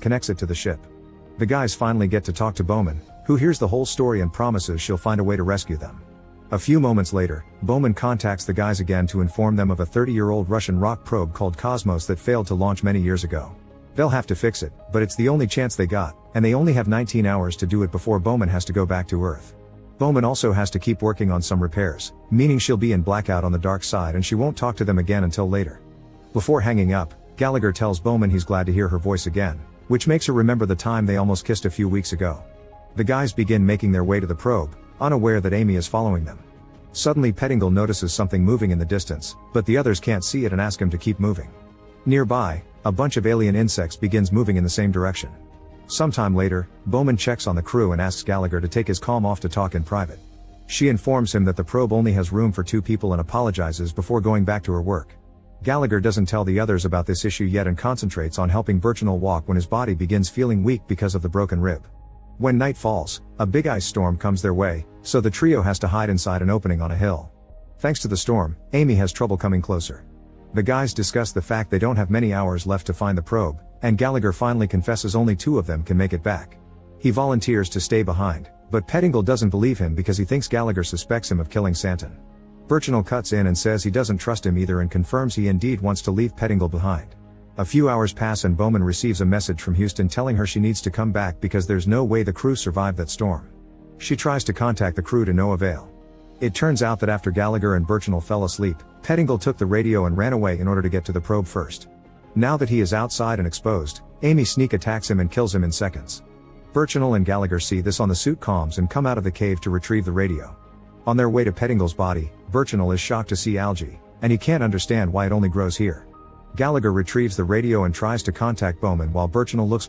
connects it to the ship. The guys finally get to talk to Bowman, who hears the whole story and promises she'll find a way to rescue them. A few moments later, Bowman contacts the guys again to inform them of a 30-year-old Russian rock probe called Cosmos that failed to launch many years ago. They'll have to fix it, but it's the only chance they got, and they only have 19 hours to do it before Bowman has to go back to Earth. Bowman also has to keep working on some repairs, meaning she'll be in blackout on the dark side and she won't talk to them again until later. Before hanging up, Gallagher tells Bowman he's glad to hear her voice again, which makes her remember the time they almost kissed a few weeks ago. The guys begin making their way to the probe, unaware that Amy is following them. Suddenly Pettingill notices something moving in the distance, but the others can't see it and ask him to keep moving. Nearby, a bunch of alien insects begins moving in the same direction. Sometime later, Bowman checks on the crew and asks Gallagher to take his comm off to talk in private. She informs him that the probe only has room for 2 people and apologizes before going back to her work. Gallagher doesn't tell the others about this issue yet and concentrates on helping Birchinall walk when his body begins feeling weak because of the broken rib. When night falls, a big ice storm comes their way, so the trio has to hide inside an opening on a hill. Thanks to the storm, Amy has trouble coming closer. The guys discuss the fact they don't have many hours left to find the probe, and Gallagher finally confesses only 2 of them can make it back. He volunteers to stay behind, but Pettingill doesn't believe him because he thinks Gallagher suspects him of killing Santon. Birchinall cuts in and says he doesn't trust him either and confirms he indeed wants to leave Pettingill behind. A few hours pass and Bowman receives a message from Houston telling her she needs to come back because there's no way the crew survived that storm. She tries to contact the crew to no avail. It turns out that after Gallagher and Birchinall fell asleep, Pettingill took the radio and ran away in order to get to the probe first. Now that he is outside and exposed, Amy sneak attacks him and kills him in seconds. Birchinall and Gallagher see this on the suit comms and come out of the cave to retrieve the radio. On their way to Pettingill's body, Birchinall is shocked to see algae, and he can't understand why it only grows here. Gallagher retrieves the radio and tries to contact Bowman while Birchinall looks more